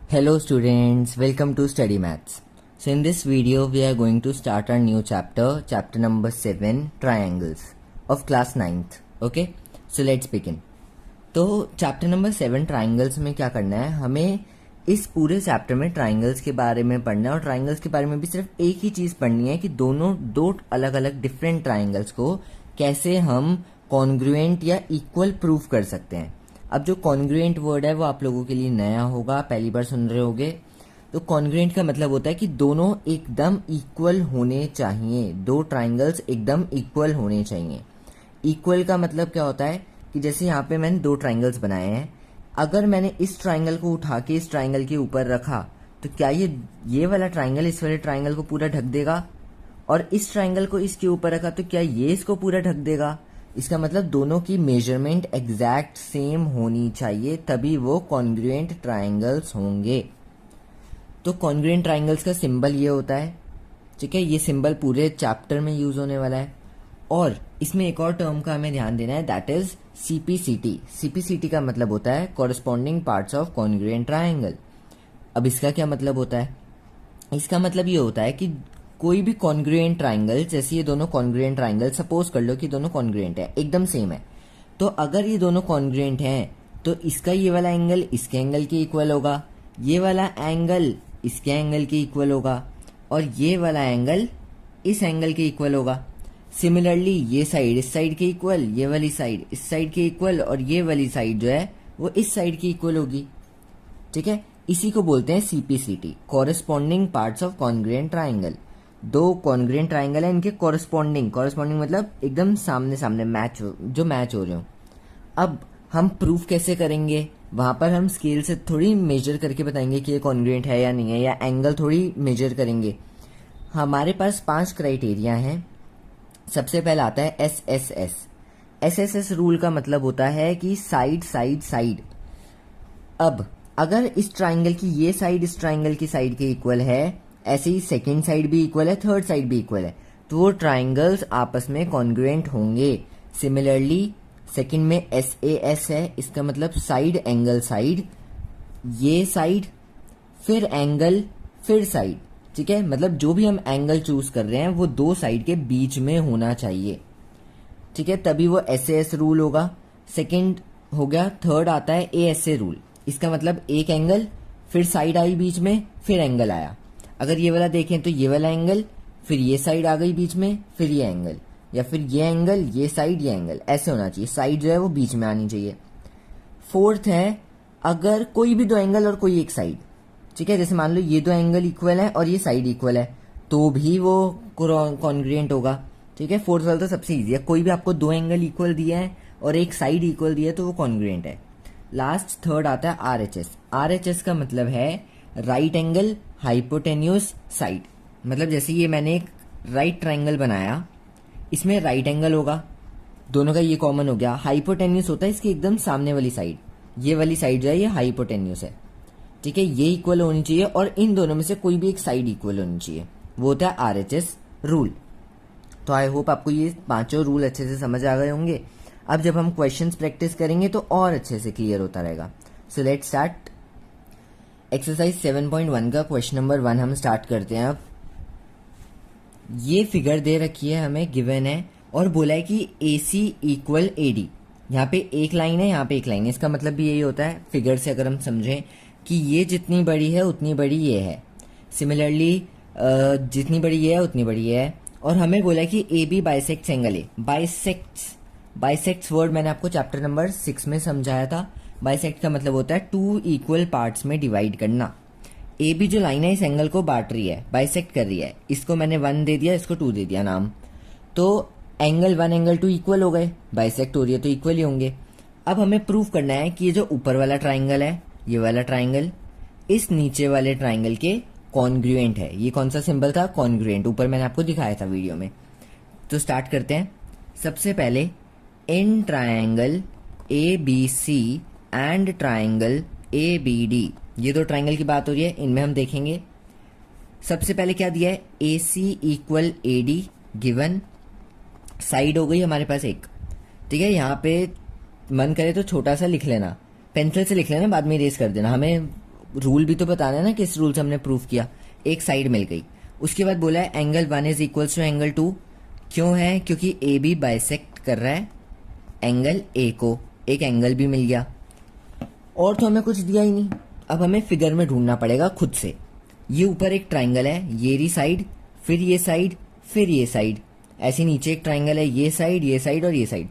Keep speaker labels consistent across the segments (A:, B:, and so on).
A: Hello students, welcome to Study Maths. So in this video we are going to start our new chapter, chapter number 7, Triangles of class 9th. Okay, so let's begin. तो chapter number 7 triangles में क्या करना है, हमें इस पूरे chapter में triangles के बारे में पढ़ना है और ट्राइंगल्स के बारे में भी सिर्फ एक ही चीज पढ़नी है कि दो अलग अलग डिफरेंट ट्राइंगल्स को कैसे हम कॉन्ग्रुएंट या इक्वल प्रूफ कर सकते हैं। अब जो कॉन्ग्रुएंट वर्ड है वो आप लोगों के लिए नया होगा, पहली बार सुन रहे होगे। तो कॉन्ग्रुएंट का मतलब होता है कि दोनों एकदम इक्वल होने चाहिए, दो ट्राइंगल्स एकदम इक्वल होने चाहिए। इक्वल का मतलब क्या होता है कि जैसे यहाँ पे मैंने दो ट्राइंगल्स बनाए हैं, अगर मैंने इस ट्राइंगल को उठा के इस ट्राइंगल के ऊपर रखा तो क्या ये वाला ट्राइंगल इस वाले ट्राइंगल को पूरा ढक देगा, और इस ट्राइंगल को इसके ऊपर रखा तो क्या ये इसको पूरा ढक देगा। इसका मतलब दोनों की मेजरमेंट एग्जैक्ट सेम होनी चाहिए, तभी वो कॉन्ग्रुएंट ट्राइंगल्स होंगे। तो कॉन्ग्रुएंट ट्राइंगल्स का सिंबल ये होता है, ठीक है, ये सिंबल पूरे चैप्टर में यूज होने वाला है। और इसमें एक और टर्म का हमें ध्यान देना है, दैट इज सीपीसीटी। सीपीसीटी का मतलब होता है corresponding parts of congruent triangle. अब इसका क्या मतलब होता है, इसका मतलब ये होता है कि कोई भी कॉन्ग्रुएंट ट्राइंगल, जैसे ये दोनों कॉन्ग्रुएंट ट्राइंगल, सपोज कर लो कि दोनों कॉन्ग्रुएंट है, एकदम सेम है, तो अगर ये दोनों कॉन्ग्रुएंट हैं तो इसका ये वाला एंगल इसके एंगल के इक्वल होगा, ये वाला एंगल इसके एंगल के इक्वल होगा, और ये वाला एंगल इस एंगल के इक्वल होगा। सिमिलरली ये साइड इस साइड के इक्वल, ये वाली साइड इस साइड के इक्वल, और ये वाली साइड जो है वो इस साइड की इक्वल होगी। ठीक है, इसी को बोलते हैं CPCT, corresponding parts of congruent triangle. दो कॉन्ग्रुएंट ट्राइंगल है, इनके कॉरस्पॉन्डिंग मतलब एकदम सामने सामने मैच हो रहे हो। अब हम प्रूफ कैसे करेंगे, वहां पर हम स्केल से थोड़ी मेजर करके बताएंगे कि ये कॉन्ग्रुएंट है या नहीं है, या एंगल थोड़ी मेजर करेंगे। हमारे पास 5 क्राइटेरिया हैं। सबसे पहला आता है एसएसएस। एसएसएस रूल का मतलब होता है कि साइड साइड साइड। अब अगर इस ट्राइंगल की ये साइड इस ट्राइंगल की साइड के इक्वल है, ऐसे ही सेकेंड साइड भी इक्वल है, थर्ड साइड भी इक्वल है, तो वो ट्राइंगल्स आपस में कॉन्ग्रुएंट होंगे। सिमिलरली सेकेंड में एसएएस है, इसका मतलब साइड एंगल साइड, ये साइड फिर एंगल फिर साइड। ठीक है, मतलब जो भी हम एंगल चूज कर रहे हैं वो दो साइड के बीच में होना चाहिए। ठीक है, तभी वो एसएएस रूल होगा। सेकेंड हो गया, थर्ड आता है एएसए रूल। इसका मतलब एक एंगल फिर साइड आई बीच में फिर एंगल आया। अगर ये वाला देखें तो ये वाला एंगल फिर ये साइड आ गई बीच में फिर ये एंगल, या फिर ये एंगल ये साइड ये एंगल, ऐसे होना चाहिए। साइड जो है वो बीच में आनी चाहिए। फोर्थ है, अगर कोई भी दो एंगल और कोई एक साइड, ठीक है, जैसे मान लो ये दो एंगल इक्वल है और ये साइड इक्वल है, तो भी वो कॉन्ग्रुएंट होगा। ठीक है, फोर्थ वाला तो सबसे इजी है, कोई भी आपको दो एंगल इक्वल दिया है और एक साइड इक्वल दिया है तो वो कॉन्ग्रुएंट है। लास्ट थर्ड आता है आरएचएस। आरएचएस का मतलब है राइट एंगल हाइपोटेन्यूस साइड। मतलब जैसे ये मैंने एक राइट ट्राइंगल बनाया, इसमें राइट एंगल होगा, दोनों का ये कॉमन हो गया। हाइपोटेन्यूस होता है इसके एकदम सामने वाली साइड, ये वाली साइड जो है ये हाइपोटेन्यूस है। ठीक है, ये इक्वल होनी चाहिए और इन दोनों में से कोई भी एक साइड इक्वल होनी चाहिए, वो होता है आरएचएस रूल। तो आई होप आपको ये पांचों रूल अच्छे से समझ आ गए होंगे। अब जब हम क्वेश्चंस प्रैक्टिस करेंगे तो और अच्छे से क्लियर होता रहेगा। So let's start. एक्सरसाइज 7.1 का क्वेश्चन नंबर 1 हम स्टार्ट करते हैं। अब ये फिगर दे रखी है, हमें गिवन है और बोला है कि AC इक्वल AD। यहाँ पे एक लाइन है, यहाँ पे एक लाइन है, इसका मतलब भी यही होता है फिगर से अगर हम समझें कि ये जितनी बड़ी है उतनी बड़ी ये है। सिमिलरली जितनी बड़ी ये है उतनी बड़ी ये है। और हमें बोला है कि AB bisects angle A. Bisects word मैंने आपको चैप्टर नंबर 6 में समझाया था। बाइसेक्ट का मतलब होता है टू इक्वल पार्ट्स में डिवाइड करना। ए बी जो लाइन है इस एंगल को बांट रही है, बाइसेक्ट कर रही है। इसको मैंने 1 दे दिया, इसको 2 दे दिया नाम, तो एंगल 1 एंगल 2 इक्वल हो गए, बाइसेक्ट हो रही है तो इक्वल ही होंगे। अब हमें प्रूव करना है कि ये जो ऊपर वाला ट्राइंगल है, ये वाला ट्राइंगल इस नीचे वाले ट्राइंगल के कॉन्ग्रुएंट है। ये कौन सा सिंबल था, कॉन्ग्रुएंट, ऊपर मैंने आपको दिखाया था वीडियो में। तो स्टार्ट करते हैं। सबसे पहले in triangle ABC and triangle ABD, ये दो ट्राइंगल की बात हो रही है, इनमें हम देखेंगे। सबसे पहले क्या दिया है, AC equal AD given. Side हो गई हमारे पास एक, ठीक है, यहाँ पे मन करे तो छोटा सा लिख लेना, पेंसिल से लिख लेना, बाद में इरेज कर देना, हमें रूल भी तो बताना है ना, किस रूल से हमने प्रूव किया। एक साइड मिल गई, उसके बाद बोला है angle 1 is equals to angle 2। क्यों है? क्योंकि ए बी बाइसेक्ट कर रहा है एंगल ए को, एक एंगल भी मिल गया। और तो हमें कुछ दिया ही नहीं, अब हमें फिगर में ढूंढना पड़ेगा खुद से। ये ऊपर एक ट्राइंगल है, ये रही साइड, फिर ये साइड, फिर ये साइड, ऐसे नीचे एक ट्राइंगल है, ये साइड और ये साइड।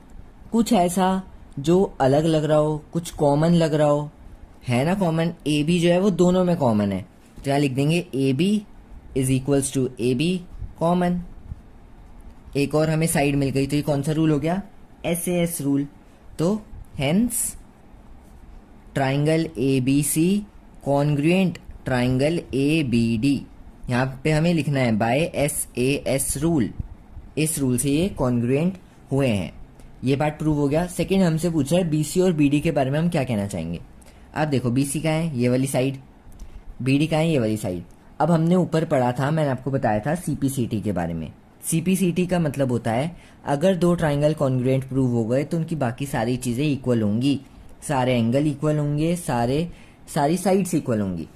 A: कुछ ऐसा जो अलग लग रहा हो, कुछ कॉमन लग रहा हो, है ना कॉमन। ए बी जो है वो दोनों में कॉमन है, तो यहाँ लिख देंगे A B is equals to A B common. एक और हमें साइड मिल गई, तो ये कौन सा रूल हो गया? SAS rule. तो hence triangle A B C congruent triangle A B D, यहाँ पे हमें लिखना है बाय SAS रूल। इस रूल से ये कॉन्ग्रुएंट हुए हैं। ये पार्ट प्रूव हो गया। सेकंड हमसे पूछ रहा है BC और BD के बारे में हम क्या कहना चाहेंगे। आप देखो BC कहाँ है? ये वाली साइड। BD कहाँ है? ये वाली साइड। अब हमने ऊपर पढ़ा था, मैंने आपको बताया था CPCT के बारे में। CPCT का मतलब होता है अगर दो ट्राइंगल कॉन्ग्रुएंट प्रूव हो गए तो उनकी बाकी सारी चीजें इक्वल होंगी, सारे एंगल इक्वल होंगे, सारी साइड्स इक्वल होंगी।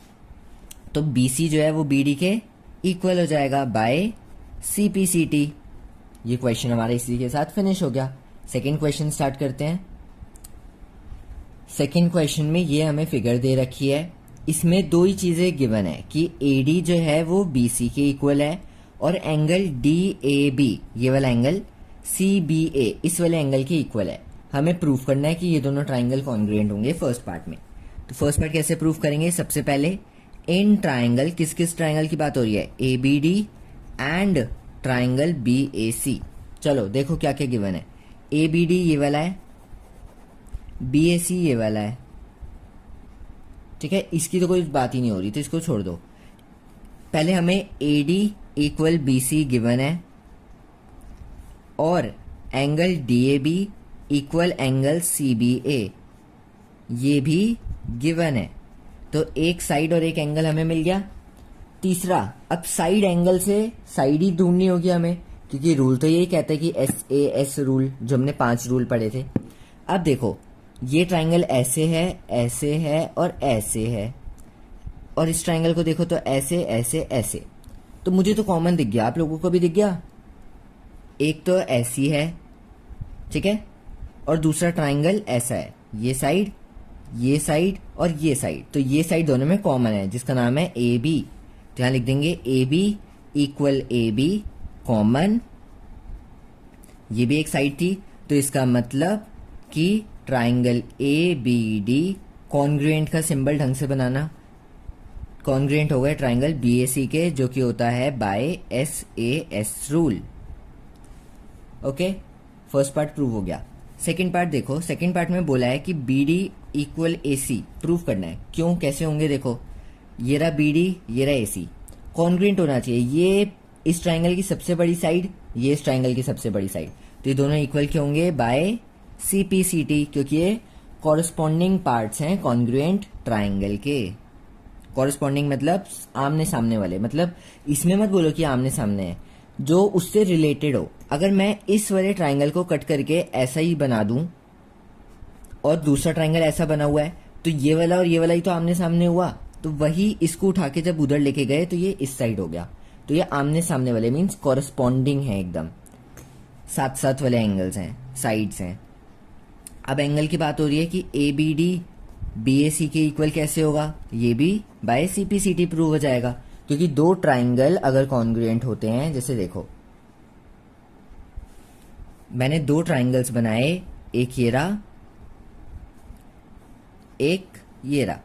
A: तो BC जो है वो BD के इक्वल हो जाएगा बाय CPCT। ये क्वेश्चन हमारा इसी के साथ फिनिश हो गया। सेकेंड क्वेश्चन स्टार्ट करते हैं। सेकेंड क्वेश्चन में ये हमें फिगर दे रखी है, इसमें दो ही चीजें गिवन है कि AD जो है वो BC के इक्वल है और एंगल DAB, ये वाला एंगल CBA इस वाले एंगल के इक्वल है। हमें प्रूफ करना है कि ये दोनों ट्राइंगल कॉन्ग्रुएंट होंगे फर्स्ट पार्ट में। तो फर्स्ट पार्ट कैसे प्रूफ करेंगे? सबसे पहले इन ट्राइंगल, किस किस ट्राइंगल की बात हो रही है? ABD and triangle BAC। चलो देखो क्या क्या गिवन है। ABD ये वाला है, BAC ये वाला है, ठीक है, इसकी तो कोई बात ही नहीं हो रही तो इसको छोड़ दो। पहले हमें AD इक्वल BC गिवन है और angle DAB equal angle CBA ये भी गिवन है। तो एक साइड और एक एंगल हमें मिल गया। तीसरा, अब साइड एंगल से साइड ही ढूंढनी होगी हमें, क्योंकि रूल तो यही कहता है कि SAS रूल, जो हमने 5 रूल पढ़े थे। अब देखो ये ट्राइंगल ऐसे है और ऐसे है, और इस ट्राइंगल को देखो तो ऐसे ऐसे ऐसे। तो मुझे तो कॉमन दिख गया, आप लोगों को भी दिख गया। एक तो ऐसी है, ठीक है, और दूसरा ट्राइंगल ऐसा है, ये साइड और ये साइड। तो ये साइड दोनों में कॉमन है जिसका नाम है AB। तो यहां लिख देंगे AB इक्वल AB कॉमन। ये भी एक साइड थी, तो इसका मतलब कि ट्राइंगल ABD कॉन्ग्रुएंट का सिंबल ढंग से बनाना, कॉन्ग्रुएंट हो गए ट्राइंगल BAC के, जो कि होता है by SAS rule. Okay, first part prove हो गया। सेकंड पार्ट देखो, सेकंड पार्ट में बोला है कि BD इक्वल AC प्रूव करना है। क्यों, कैसे होंगे? देखो ये रहा BD, ये रहा AC, कॉन्ग्रुएंट होना चाहिए। ये इस ट्राइंगल की सबसे बड़ी साइड, ये इस ट्राइंगल की सबसे बड़ी साइड, तो ये दोनों इक्वल क्यों होंगे? बाय CPCT, क्योंकि ये कॉरस्पॉन्डिंग पार्ट्स हैं कॉन्ग्रुएंट ट्राइंगल के। कॉरस्पॉन्डिंग मतलब आमने सामने वाले, मतलब इसमें मत बोलो कि आमने सामने है, जो उससे रिलेटेड हो। अगर मैं इस वाले ट्राइंगल को कट करके ऐसा ही बना दूं और दूसरा ट्राइंगल ऐसा बना हुआ है, तो ये वाला और ये वाला ही तो आमने सामने हुआ। तो वही इसको उठा के जब उधर लेके गए तो ये इस साइड हो गया। तो ये आमने सामने वाले मीन्स कॉरस्पॉन्डिंग है, एकदम साथ साथ वाले एंगल्स हैं, साइड्स हैं। अब एंगल की बात हो रही है कि ABD BAC के इक्वल कैसे होगा? ये भी बाय CPCT प्रूव हो जाएगा, क्योंकि दो ट्राइंगल अगर कॉन्ग्रुएंट होते हैं, जैसे देखो मैंने दो ट्राइंगल्स बनाए, एक ये रहा, एक ये रहा,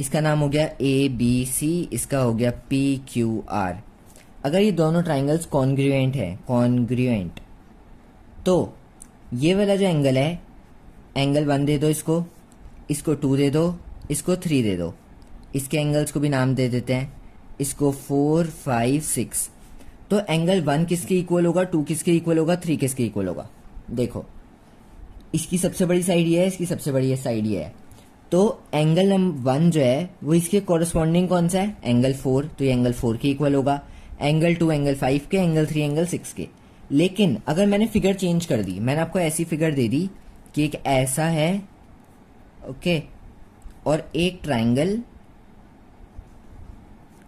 A: इसका नाम हो गया ABC, इसका हो गया PQR। अगर ये दोनों ट्राइंगल्स कॉन्ग्रुएंट है, कॉन्ग्रुएंट, तो ये वाला जो एंगल है, एंगल 1 दे दो इसको 2 दे दो, इसको 3 दे दो, इसके एंगल्स को भी नाम दे देते हैं, इसको 4, 5, 6। तो एंगल 1 किसके इक्वल होगा, 2 किसके इक्वल होगा, 3 किसके इक्वल होगा? देखो इसकी सबसे बड़ी साइड ये है, इसकी सबसे बड़ी साइड ये है। तो एंगल 1 जो है वो इसके कॉरस्पॉन्डिंग कौन सा है? एंगल 4, तो ये एंगल 4 के इक्वल होगा। एंगल 2 एंगल 5 के, एंगल 3 एंगल 6 के। लेकिन अगर मैंने फिगर चेंज कर दी, मैंने आपको ऐसी फिगर दे दी कि एक ऐसा है, ओके, और एक ट्राइंगल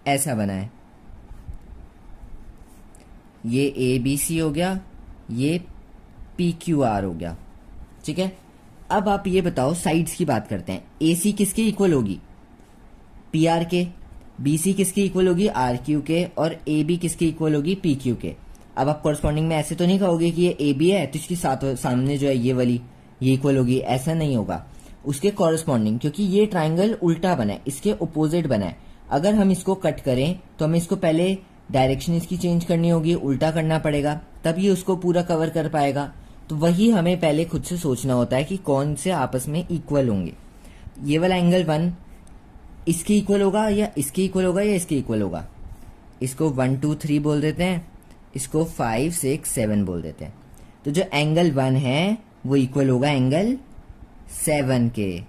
A: ऐसा बना है, ये ए बी सी हो गया, ये पी क्यू आर हो गया, ठीक है। अब आप ये बताओ, साइड्स की बात करते हैं, ए सी किसके इक्वल होगी, पी आर के, बी सी किसके इक्वल होगी, आर क्यू के, और ए बी किसके इक्वल होगी, पी क्यू के। अब आप कॉरस्पॉन्डिंग में ऐसे तो नहीं कहोगे कि ये ए बी है तो इसकी सामने जो है ये वाली ये इक्वल होगी, ऐसा नहीं होगा। उसके कॉरस्पॉन्डिंग, क्योंकि ये ट्राइंगल उल्टा बना है, इसके अपोजिट बना है, अगर हम इसको कट करें तो हमें इसको पहले डायरेक्शन इसकी चेंज करनी होगी, उल्टा करना पड़ेगा, तब ये उसको पूरा कवर कर पाएगा। तो वही हमें पहले खुद से सोचना होता है कि कौन से आपस में इक्वल होंगे। ये वाला एंगल 1 इसके इक्वल होगा या इसके इक्वल होगा या इसके इक्वल होगा। इसको 1 2 3 बोल देते हैं, इसको 5 6 7 बोल देते हैं। तो जो एंगल 1 है वो इक्वल होगा एंगल 7 के,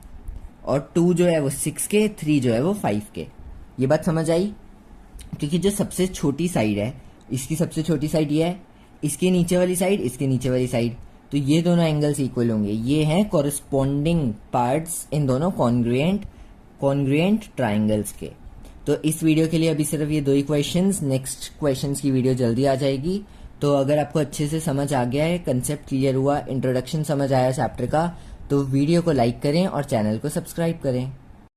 A: और 2 जो है वो 6 के, 3 जो है वो 5 के। ये बात समझ आई? क्योंकि जो सबसे छोटी साइड है, इसकी सबसे छोटी साइड ये है, इसके नीचे वाली साइड, इसके नीचे वाली साइड, तो ये दोनों एंगल्स इक्वल होंगे। ये हैं कॉरस्पॉन्डिंग पार्ट्स इन दोनों कॉन्ग्रुएंट ट्राइंगल्स के। तो इस वीडियो के लिए अभी सिर्फ ये 2 ही क्वेश्चंस, नेक्स्ट क्वेश्चंस की वीडियो जल्दी आ जाएगी। तो अगर आपको अच्छे से समझ आ गया है, कंसेप्ट क्लियर हुआ, इंट्रोडक्शन समझ आया चैप्टर का, तो वीडियो को लाइक करें और चैनल को सब्सक्राइब करें।